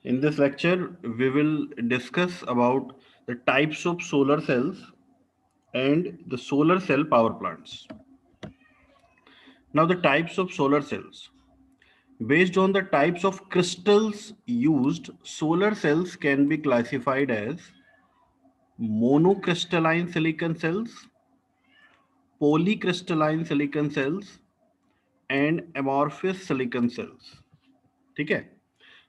In this lecture, we will discuss about the types of solar cells and the solar cell power plants. Now, the types of solar cells. Based on the types of crystals used, solar cells can be classified as monocrystalline silicon cells, polycrystalline silicon cells, and amorphous silicon cells. ठीक है,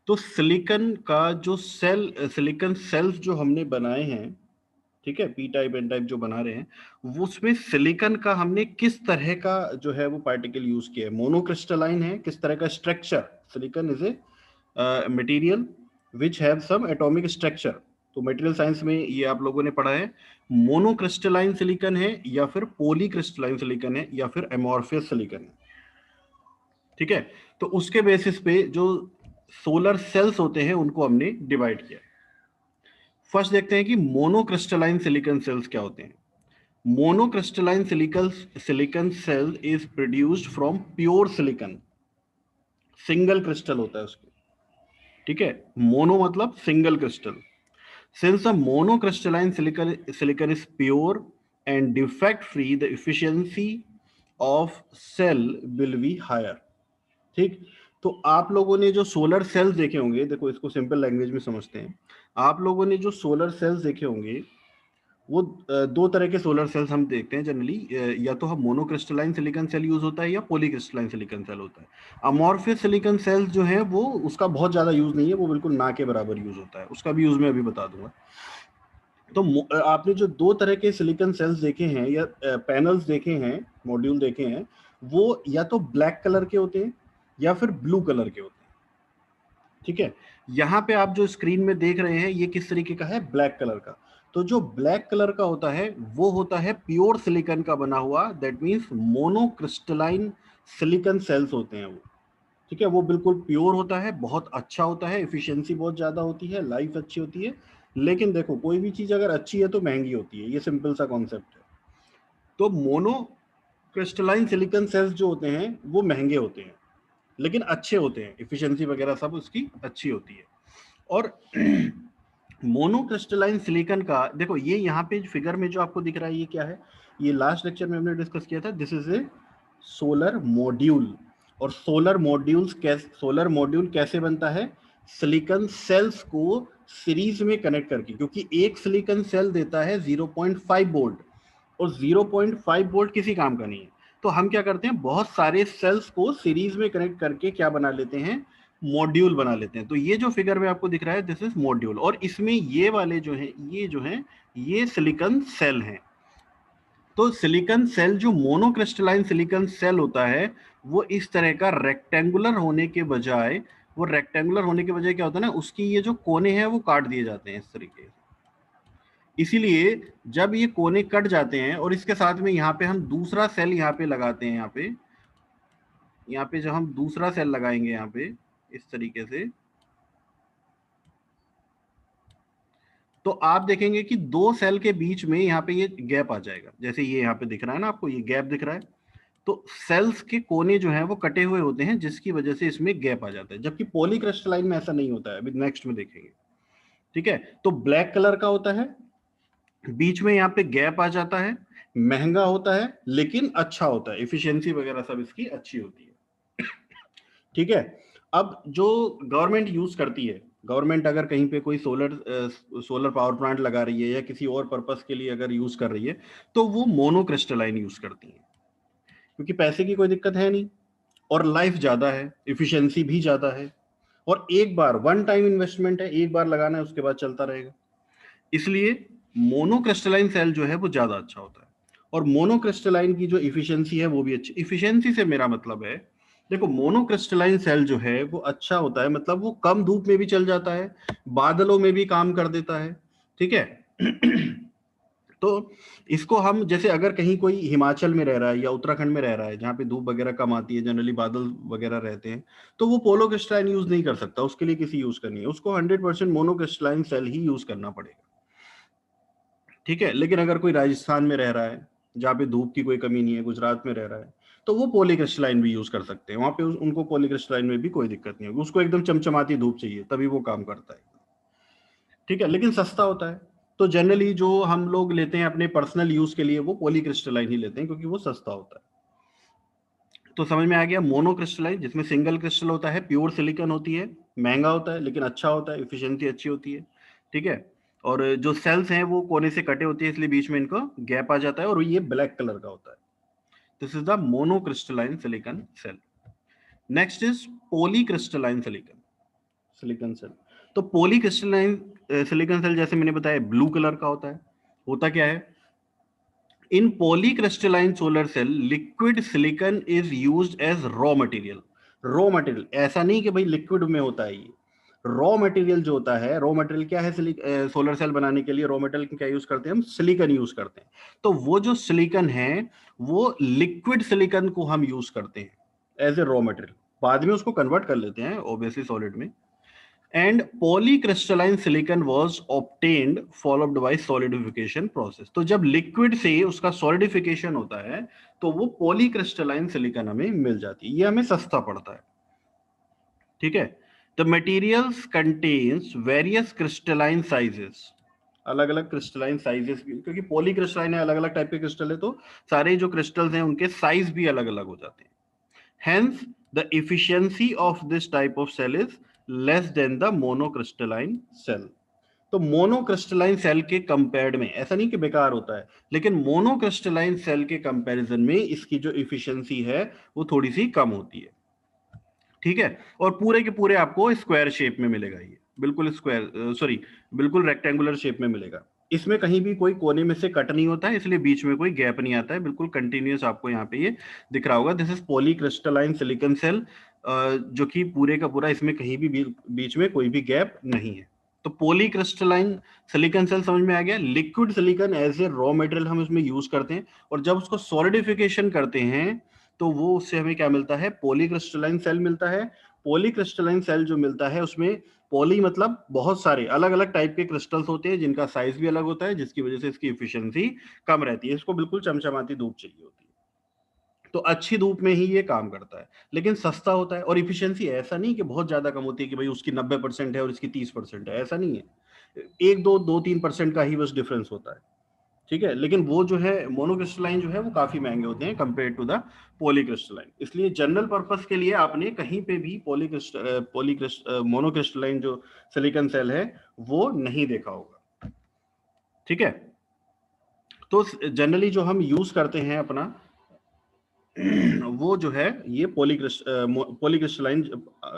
तो silicon का जो silicon sales जो हमने बनाए हैं, ठीक है, पी टाइप एन टाइप जो बना रहे हैं, वो उसमें सिलिकॉन का हमने किस तरह का जो है वो पार्टिकल यूज किया है, मोनोक्रिस्टलाइन है, किस तरह का structure, silicon is a material which have some atomic structure. तो मटेरियल साइंस में ये आप लोगों ने पढ़ा है, मोनोक्रिस्टलाइन सिलिकॉन है या फिर पॉलीक्रिस्टलाइन सिलिकॉन है या फिर एमॉर्फियस सिलिकॉन है। ठीक है, तो उसके बेसिस पे जो सोलर सेल्स होते हैं उनको हमने डिवाइड किया। फर्स्ट देखते हैं कि मोनोक्रिस्टलाइन सिलिकॉन सेल्स क्या होते हैं। Monocrystalline silicon cell is produced from pure silicon, single crystal होता है उसके। ठीक है, मोनो मतलब single crystal. Since the monocrystalline silicon is pure and defect free, the efficiency of cell will be higher. ठीक, तो आप लोगों ने जो सोलर सेल्स देखे होंगे, देखो इसको सिंपल लैंग्वेज में समझते हैं। आप लोगों ने जो सोलर सेल्स देखे होंगे वो दो तरह के सोलर सेल्स हम देखते हैं जनरली, या तो हम मोनोक्रिस्टलाइन सिलिकॉन सेल यूज होता है या पॉलीक्रिस्टलाइन सिलिकॉन सेल होता है। अमॉर्फियस सिलिकॉन सेल्स जो है वो उसका बहुत ज्यादा यूज नहीं है, वो बिल्कुल ना के बराबर यूज होता है, उसका भी यूज मैं अभी बता दूंगा। तो आपने जो दो तरह के सिलिकॉन सेल्स देखे हैं या पैनल्स देखे हैं, मॉड्यूल देखे हैं, वो या तो ब्लैक कलर के होते हैं या फिर ब्लू कलर के होते हैं। ठीक है, यहाँ पे आप जो स्क्रीन में देख रहे हैं ये किस तरीके का है, ब्लैक कलर का। तो जो ब्लैक कलर का होता है वो होता है प्योर सिलिकॉन का बना हुआ, that means monocrystalline silicon cells होते हैं वो। ठीक है, वो बिल्कुल प्योर होता है, बहुत अच्छा होता है, एफिशिएंसी बहुत ज्यादा होती है, लाइफ अच्छी होती है। लेकिन देखो कोई भी चीज अगर अच्छी है तो महंगी होती है, ये सिंपल सा कॉन्सेप्ट है। तो मोनो क्रिस्टलाइन सिलिकॉन सेल्स जो होते हैं वो महंगे होते हैं लेकिन अच्छे होते हैं, एफिशिएंसी वगैरह सब उसकी अच्छी होती है। और मोनोक्रिस्टलाइन सिलिकॉन का देखो, ये यहाँ पे फिगर में जो आपको दिख रहा है ये क्या है, ये लास्ट लेक्चर में हमने डिस्कस किया था, this is a solar module. और सोलर मॉड्यूल कैसे बनता है, सिलिकॉन सेल्स को सीरीज में कनेक्ट करके, क्योंकि एक सिलिकॉन सेल देता है 0.5 वोल्ट और 0.5 वोल्ट किसी काम का नहीं है। तो हम क्या करते हैं, बहुत सारे सेल्स को सीरीज में कनेक्ट करके क्या बना लेते हैं, मॉड्यूल बना लेते हैं। तो ये जो फिगर में आपको दिख रहा है दिस इज मॉड्यूल, और इसमें ये वाले जो है ये जो है ये सिलिकॉन सेल हैं। तो सिलिकॉन सेल जो मोनोक्रिस्टलाइन सिलिकॉन सेल होता है वो इस तरह का रेक्टेंगुलर होने के बजाय, क्या होता है ना, उसकी ये जो कोने हैं वो काट दिए जाते हैं इस तरीके से। इसीलिए जब ये कोने कट जाते हैं और इसके साथ में यहाँ पे हम दूसरा सेल यहाँ पे लगाते हैं, यहाँ पे जब हम दूसरा सेल लगाएंगे यहाँ पे इस तरीके से, तो आप देखेंगे कि दो सेल के बीच में यहाँ पे ये गैप आ जाएगा, जैसे ये यहाँ पे दिख रहा है ना आपको, ये गैप दिख रहा है। तो सेल्स के कोने जो है वो कटे हुए होते हैं जिसकी वजह से इसमें गैप आ जाता है, जबकि पॉलीक्रिस्टलाइन में ऐसा नहीं होता है, अभी नेक्स्ट में देखेंगे। ठीक है, तो ब्लैक कलर का होता है, बीच में यहाँ पे गैप आ जाता है, महंगा होता है लेकिन अच्छा होता है, एफिशिएंसी वगैरह सब इसकी अच्छी होती है। ठीक है, अब जो गवर्नमेंट यूज करती है, गवर्नमेंट अगर कहीं पे कोई सोलर पावर प्लांट लगा रही है या किसी और पर्पस के लिए अगर यूज कर रही है तो वो मोनोक्रिस्टलाइन यूज करती है, क्योंकि पैसे की कोई दिक्कत है नहीं और लाइफ ज्यादा है, एफिशिएंसी भी ज्यादा है, और एक बार वन टाइम इन्वेस्टमेंट है, एक बार लगाना है उसके बाद चलता रहेगा। इसलिए मोनोक्रिस्टलाइन सेल जो है वो ज्यादा अच्छा होता है। और मोनोक्रिस्टलाइन की जो इफिशियंसी है वो भी अच्छी, इफिशियंसी से मेरा मतलब है, देखो मोनोक्रिस्टलाइन सेल जो है वो अच्छा होता है, मतलब वो कम धूप में भी चल जाता है, बादलों में भी काम कर देता है। ठीक है, तो इसको हम जैसे अगर कहीं कोई हिमाचल में रह रहा है या उत्तराखंड में रह रहा है जहाँ पे धूप वगैरह कम आती है, जनरली बादल वगैरह रहते हैं, तो वो पोलो क्रिस्टलाइन यूज नहीं कर सकता, उसके लिए किसी यूज करनी है, उसको 100% मोनोक्रिस्टलाइन सेल ही यूज करना पड़ेगा। ठीक है, लेकिन अगर कोई राजस्थान में रह रहा है जहाँ पे धूप की कोई कमी नहीं है, गुजरात में रह रहा है, तो वो पॉलीक्रिस्टलाइन भी यूज कर सकते हैं, वहां पे उनको पॉलीक्रिस्टलाइन में भी कोई दिक्कत नहीं होगी, उसको एकदम चमचमाती धूप चाहिए तभी वो काम करता है, ठीक है, लेकिन सस्ता होता है। तो जनरली जो हम लोग लेते हैं अपने पर्सनल यूज के लिए वो पॉलीक्रिस्टलाइन ही लेते हैं क्योंकि वो सस्ता होता है। तो समझ में आ गया। मोनोक्रिस्टलाइन जिसमें सिंगल क्रिस्टल होता है, प्योर सिलिकॉन होती है, महंगा होता है लेकिन अच्छा होता है, इफिशिएंसी अच्छी होती है, ठीक है। और जो सेल्स हैं वो कोने से कटे होते हैं इसलिए बीच में इनको गैप आ जाता है और ये ब्लैक कलर का होता है। This is the monocrystalline silicon cell. Next is polycrystalline silicon silicon cell. तो पॉलीक्रिस्टलाइन सिलिकॉन सेल जैसे मैंने बताया ब्लू कलर का होता है। होता क्या है, in polycrystalline solar cell liquid silicon is used as raw material. Raw material ऐसा नहीं कि भाई लिक्विड में होता है, ये रॉ मटेरियल जो होता है, रॉ मटेरियल क्या है, सोलर सेल बनाने के लिए रॉ मटेरियल क्या यूज करते हैं हम, सिलिकॉन यूज करते हैं। तो वो जो सिलिकॉन है वो लिक्विड सिलिकॉन को हम यूज करते हैं एज ए रॉ मटेरियल, बाद में उसको कन्वर्ट कर लेते हैं ऑब्वियसली सॉलिड में। And polycrystalline silicon was obtained followed by solidification process. तो जब लिक्विड से उसका सॉलिडिफिकेशन होता है तो वो पॉलीक्रिस्टलाइन सिलिकॉन हमें मिल जाती है, ये हमें सस्ता पड़ता है, ठीक है। The materials contains various crystalline sizes, अलग अलग क्रिस्टलाइन साइजेस, क्योंकि पॉलीक्रिस्टलाइन है, अलग अलग टाइप के क्रिस्टल है, तो सारे जो क्रिस्टल्स हैं उनके साइज भी अलग अलग हो जाते हैं। Hence, the efficiency of this type of cell is less than the monocrystalline cell. तो मोनोक्रिस्टलाइन सेल के कंपेयर्ड में, ऐसा नहीं कि बेकार होता है, लेकिन मोनोक्रिस्टलाइन सेल के कंपैरिजन में इसकी जो इफिशियंसी है वो थोड़ी सी कम होती है, ठीक है। और पूरे के पूरे आपको स्क्वायर शेप में मिलेगा, ये बिल्कुल स्क्वायर सॉरी बिल्कुल रेक्टेंगुलर शेप में मिलेगा। इसमें कहीं भी कोई कोने में से कट नहीं होता है इसलिए बीच में कोई गैप नहीं आता है, बिल्कुल कंटिन्यूअस आपको यहाँ पे ये दिख रहा होगा। This is polycrystalline silicon cell, जो कि पूरे का पूरा इसमें कहीं भी बीच में कोई भी गैप नहीं है। तो पॉलीक्रिस्टलाइन सिलिकॉन सेल समझ में आ गया। Liquid silicon as a raw material हम इसमें यूज करते हैं और जब उसको सॉलिडिफिकेशन करते हैं तो वो उससे हमें क्या मिलता है, पॉलीक्रिस्टलाइन सेल मिलता है। पॉलीक्रिस्टलाइन सेल जो मिलता है उसमें पॉली मतलब बहुत सारे अलग अलग टाइप के क्रिस्टल्स होते हैं जिनका साइज भी अलग होता है, जिसकी वजह से इसकी इफिशियंसी कम रहती है। इसको बिल्कुल चमचमाती धूप चाहिए होती है, तो अच्छी धूप में ही ये काम करता है, लेकिन सस्ता होता है। और इफिशियंसी ऐसा नहीं कि बहुत ज्यादा कम होती है कि भाई उसकी 90% है और इसकी 30% है, ऐसा नहीं है। एक दो दो 3% का ही बस डिफरेंस होता है, ठीक है। लेकिन वो जो है मोनोक्रिस्टलाइन जो है वो काफी महंगे होते हैं कंपेयर टू द पॉलीक्रिस्टलाइन। इसलिए जनरल पर्पस के लिए आपने कहीं पे भी मोनोक्रिस्टलाइन जो सिलिकॉन सेल है वो नहीं देखा होगा, ठीक है। तो जनरली जो हम यूज करते हैं अपना वो जो है ये पॉलीक्रिस्टलाइन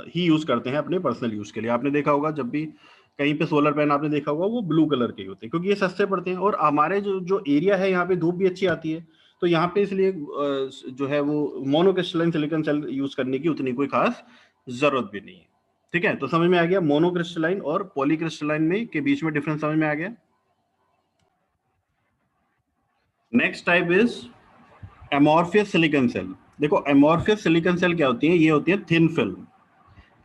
ही यूज करते हैं अपने पर्सनल यूज के लिए। आपने देखा होगा जब भी कहीं पे सोलर पैनल आपने देखा होगा वो ब्लू कलर के होते हैं क्योंकि ये सस्ते पड़ते हैं और हमारे जो जो एरिया है यहाँ पे धूप भी अच्छी आती है, तो यहाँ पे इसलिए जो है वो मोनोक्रिस्टलाइन सिलिकॉन सेल यूज करने की उतनी कोई खास जरूरत भी नहीं है, ठीक है। तो समझ में आ गया मोनोक्रिस्टलाइन और पॉलीक्रिस्टलाइन में के बीच में डिफरेंस समझ में आ गया। Next type is amorphous silicon cell. देखो एमोर्फियस सिलिकॉन सेल क्या होती है, ये होती है थिन फिल्म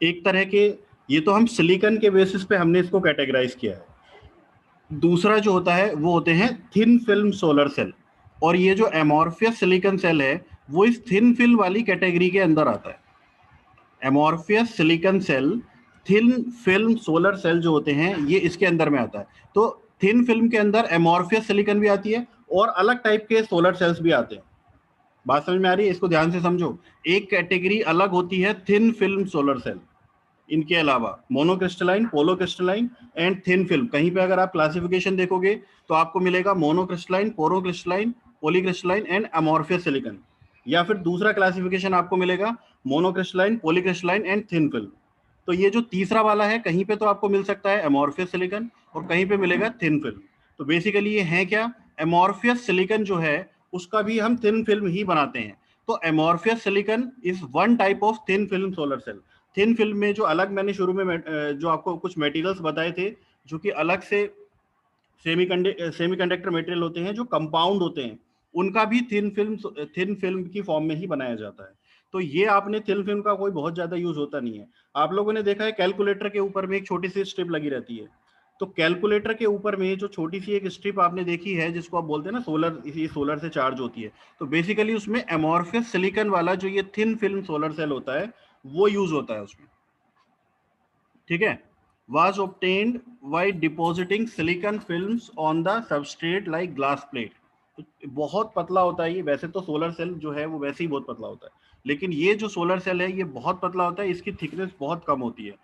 एक तरह के। ये तो हम सिलिकॉन के बेसिस पे हमने इसको कैटेगराइज किया है। दूसरा जो होता है वो होते हैं थिन फिल्म सोलर सेल, और ये जो एमोर्फियस सिलिकॉन सेल है वो इस थिन फिल्म वाली कैटेगरी के अंदर आता है। Amorphous silicon cell thin film solar cell जो होते हैं ये इसके अंदर में आता है। तो थिन फिल्म के अंदर एमोर्फियस सिलिकॉन भी आती है और अलग टाइप के सोलर सेल्स भी आते हैं। बात समझ में आ रही है, इसको ध्यान से समझो। एक कैटेगरी अलग होती है थिन फिल्म सोलर सेल, इनके अलावा मोनोक्रिस्टलाइन, पोलोक्रिस्टलाइन एंड थिन फिल्म। कहीं पे अगर आप क्लासिफिकेशन देखोगे तो आपको मिलेगा मोनोक्रिस्टलाइन, पोरोक्रिस्टलाइन, पॉलीक्रिस्टलाइन एंड अमॉर्फियस सिलिकॉन। या फिर दूसरा क्लासिफिकेशन आपको मिलेगा monocrystalline, polycrystalline and thin film. तो ये जो तीसरा वाला है कहीं पे तो आपको मिल सकता है अमॉर्फियस सिलिकॉन और कहीं पे मिलेगा थिन फिल्म। तो बेसिकली ये है क्या, अमॉर्फियस सिलिकॉन जो है उसका भी हम थिन फिल्म ही बनाते हैं। तो amorphous silicon is one type of thin film solar cell. Thin film में जो अलग मैंने शुरू में जो आपको कुछ मटेरियल्स बताए थे जो कि अलग से सेमीकंडक्टर मटेरियल होते हैं जो कंपाउंड होते हैं, उनका भी थिन फिल्म की फॉर्म में ही बनाया जाता है। तो ये आपने थिन फिल्म का कोई बहुत ज्यादा यूज होता नहीं है। आप लोगों ने देखा है कैलकुलेटर के ऊपर में एक छोटी सी स्ट्रिप लगी रहती है, तो कैलकुलेटर के ऊपर में जो छोटी सी एक स्ट्रिप आपने देखी है जिसको आप बोलते हैं ना सोलर, इसी सोलर से चार्ज होती है, तो बेसिकली उसमें एमॉर्फियस सिलिकॉन वाला जो ये थिन फिल्म सोलर सेल होता है वो यूज होता है उसमें, ठीक है। was obtained by depositing silicon films on the substrate like glass plate। तो बहुत पतला होता है ये, वैसे तो सोलर सेल जो है वो वैसे ही बहुत पतला होता है, लेकिन ये जो सोलर सेल है ये बहुत पतला होता है, इसकी थिकनेस बहुत कम होती है,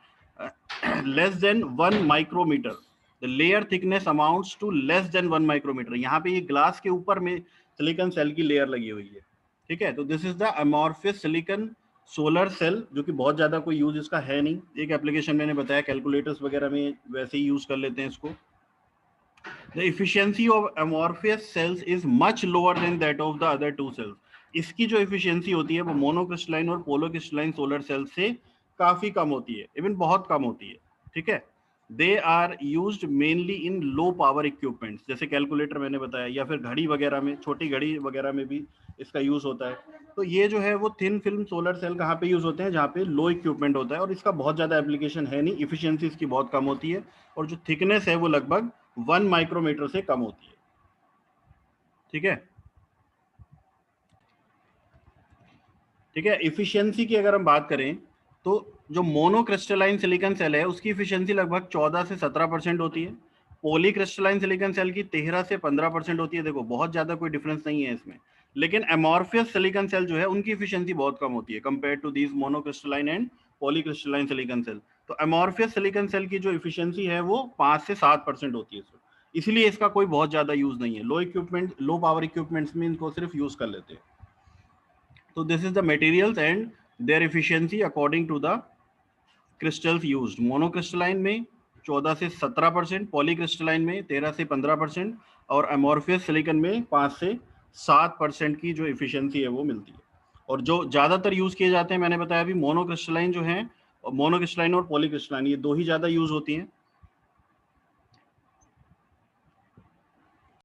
less than 1 micrometre. The layer thickness amounts to less than 1 micrometre. यहाँ पे ये ग्लास के ऊपर में सिलिकॉन सेल की लेयर लगी हुई है, ठीक है। तो this is the amorphous silicon solar cell, जो कि बहुत ज्यादा कोई यूज इसका है नहीं, एक एप्लीकेशन मैंने बताया कैलकुलेटर्स वगैरह में वैसे ही यूज कर लेते हैं इसको। The efficiency of amorphous cells is much lower than that of the other two cells. इसकी जो एफिशिएंसी होती है वो मोनोक्रिस्टलाइन और पोलोक्रिस्टलाइन सोलर सेल से काफी कम होती है, इवन बहुत कम होती है, ठीक है। They are used mainly in low power equipments, जैसे कैलकुलेटर मैंने बताया, या फिर घड़ी वगैरह में, छोटी घड़ी वगैरह में भी इसका यूज होता है। तो ये जो है वो थिन फिल्म सोलर सेल कहाँ पे यूज होते हैं, जहाँ पे लो इक्विपमेंट होता है, और इसका बहुत ज्यादा एप्लीकेशन है नहीं, इफिशियंसी इसकी बहुत कम होती है, और जो थिकनेस है वो लगभग 1 माइक्रोमीटर से कम होती है, ठीक है। ठीक है, इफिशियंसी की अगर हम बात करें तो जो मोनोक्रिस्टलाइन सिलिकॉन सेल है उसकी इफिशियंसी लगभग 14 से 17% होती है। पॉलीक्रिस्टलाइन सिलिकॉन सेल की 13 से 15% होती है। देखो बहुत ज्यादा कोई डिफरेंस नहीं है इसमें, लेकिन एमॉर्फियस सिलिकॉन सेल जो है उनकी इफिशियंसी बहुत कम होती है compare to these monocrystalline and polycrystalline silicon cell. तो एमॉर्फियस सिलिकॉन सेल की जो इफिशियंसी है वो 5 से 7% होती है इसमें, इसलिए इसका कोई बहुत ज्यादा यूज नहीं है। Low equipment, low power equipments में इनको सिर्फ यूज कर लेते हैं। तो this is the materials and their efficiency according to the crystals used. Monocrystalline में 14 से 17%, पॉलीक्रिस्टलाइन में 13 से 15%, और अमॉर्फियस सिलिकॉन में 5 से 7% की जो एफिशिएंसी है वो मिलती है। और जो ज्यादातर यूज किए जाते हैं, मैंने बताया अभी मोनोक्रिस्टलाइन जो है, मोनोक्रिस्टलाइन और पॉलीक्रिस्टलाइन ये दो ही ज्यादा यूज होती हैं,